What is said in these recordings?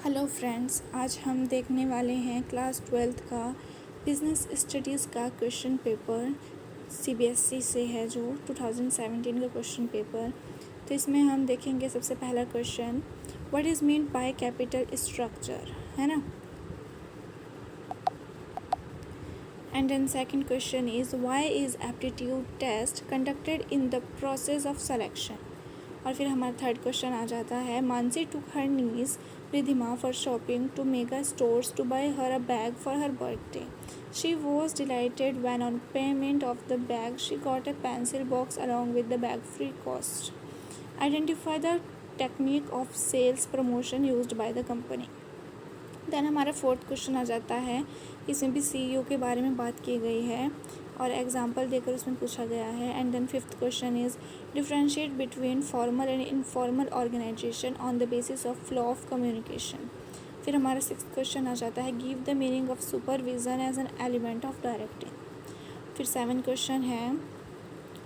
Hello friends, आज हम देखने वाले हैं क्लास 12th का बिज़नेस स्टडीज़ का क्वेश्चन पेपर। सीबीएसई से है जो 2017 का क्वेश्चन पेपर। तो इसमें हम देखेंगे सबसे पहला question, what is mean by capital structure, है ना। And then second question is why is aptitude test conducted in the process of selection. और फिर हमारा थर्ड क्वेश्चन आ जाता है, Mansi took her niece Ridhima for shopping to mega stores to buy her a bag for her birthday. She was delighted when on payment of the bag she got a pencil box along with the bag free cost. Identify the technique of sales promotion used by the company. Then हमारा fourth question आ जाता है, इसमें भी CEO के बारे में बात की गई है और एग्जाम्पल देकर उसमें पूछा गया है. And then fifth question is differentiate between formal and informal organisation on the basis of flow of communication. फिर हमारा सिक्स्थ क्वेश्चन आ जाता है, give the meaning of supervision as an element of directing. फिर सेवन क्वेश्चन है,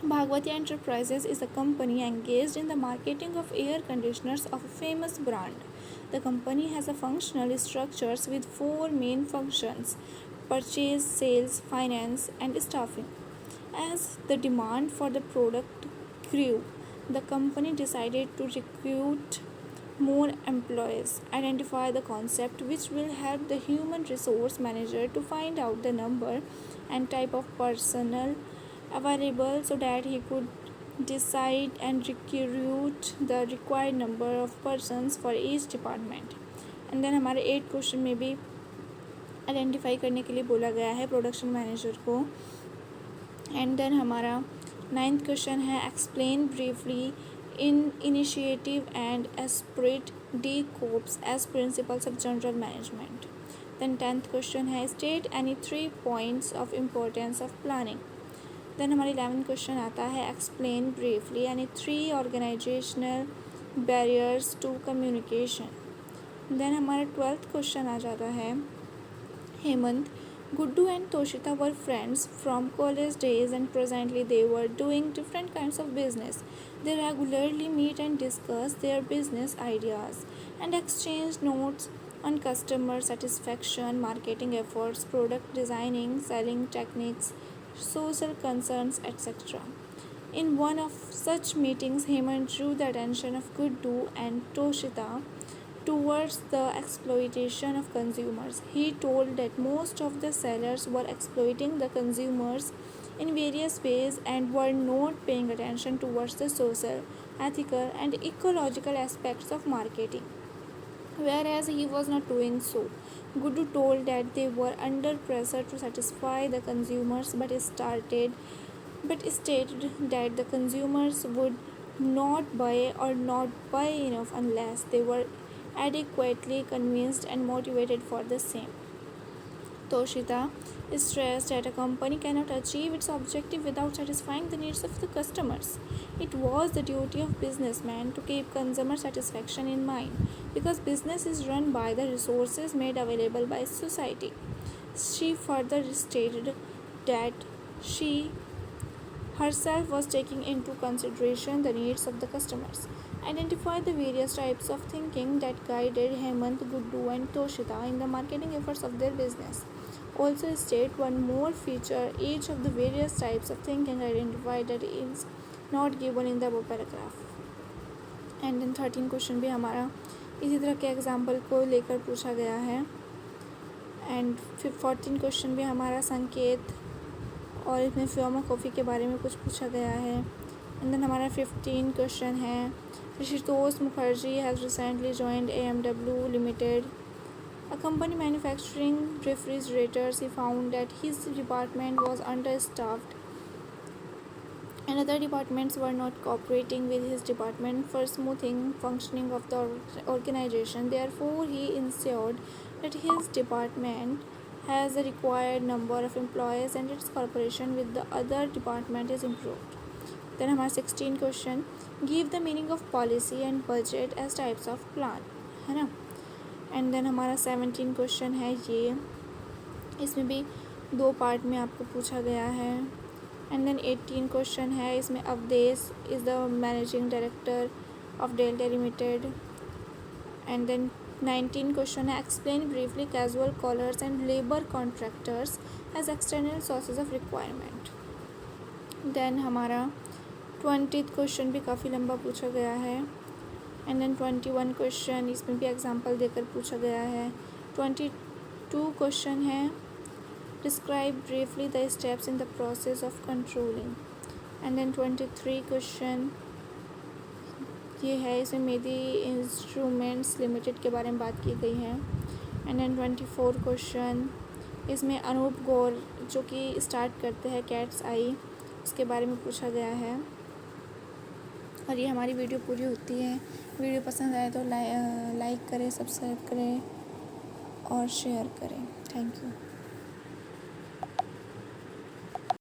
Bhagwati Enterprises is a company engaged in the marketing of air conditioners of a famous brand. The company has a functional structures with four main functions: purchase, sales, finance, and staffing. As the demand for the product grew, the company decided to recruit more employees. Identify the concept which will help the human resource manager to find out the number and type of personnel available so that he could decide and recruit the required number of persons for each department. And then हमारे 8 question में भी identify करने के लिए बोला गया है production manager को. एंड देन हमारा 9th क्वेश्चन है, explain briefly in initiative and esprit de corps as principles of general management. Then 10th question है, state any 3 points of importance of planning. Then हमारी 11th क्वेश्चन आता है, explain briefly any 3 organisational barriers to communication. Then हमारा 12th question आ जाता है, Hemant, Guddu and Toshita were friends from college days and presently they were doing different kinds of business. They regularly meet and discuss their business ideas and exchange notes on customer satisfaction, marketing efforts, product designing, selling techniques, social concerns, etc. In one of such meetings, Hemant drew the attention of Guddu and Toshita towards the exploitation of consumers. He told that most of the sellers were exploiting the consumers in various ways and were not paying attention towards the social, ethical, and ecological aspects of marketing. Whereas he was not doing so. Guddu told that they were under pressure to satisfy the consumers but stated that the consumers would not buy or not buy enough unless they were adequately convinced and motivated for the same. Toshita stressed that a company cannot achieve its objective without satisfying the needs of the customers. It was the duty of businessmen to keep consumer satisfaction in mind because business is run by the resources made available by society. She further stated that she herself was taking into consideration the needs of the customers. Identify the various types of thinking that guided Hemant, Guddu and Toshita in the marketing efforts of their business. Also state one more feature each of the various types of thinking identified that is not given in the above paragraph. And then 13 question भी हमारा इसी तरह के example को लेकर पूछा गया है. एंड 14 क्वेश्चन भी हमारा संकेत और इसमें फ्योमा कॉफ़ी के बारे में कुछ पूछा गया है. एंड देन हमारा 15 क्वेश्चन है, Rishitosh Mukherjee has recently joined AMW Limited, a company manufacturing refrigerators. He found that his department was understaffed and other departments were not cooperating with his department for smoothing functioning of the organization. Therefore, he ensured that his department has the required number of employees and its cooperation with the other department is improved. Then हमारा 16 question, give the meaning of policy and budget as types of plan, है ना. And then हमारा 17 question है ये, इसमें भी 2 part में आपको पूछा गया है. एंड देन 18 क्वेश्चन है, इसमें Awadhesh is the managing director of Delta limited. And then 19 question है explain briefly casual callers and labour contractors as external sources of requirement. Then हमारा 20th क्वेश्चन भी काफ़ी लंबा पूछा गया है। एंड देन 21 क्वेश्चन, इसमें भी एग्जांपल देकर पूछा गया है। 22 क्वेश्चन है describe briefly the steps in the process of controlling. And then 23 question ये है, इसमें मेदी इंस्ट्रूमेंट्स लिमिटेड के बारे में बात की गई है। एंड देन 24 क्वेश्चन, इसमें अनूप गौर जो कि स्टार्ट करते हैं कैट्स आई, उसके बारे में पूछा गया है। और ये हमारी वीडियो पूरी होती है। वीडियो पसंद आए तो लाइक करें, सब्सक्राइब करें और शेयर करें। Thank you.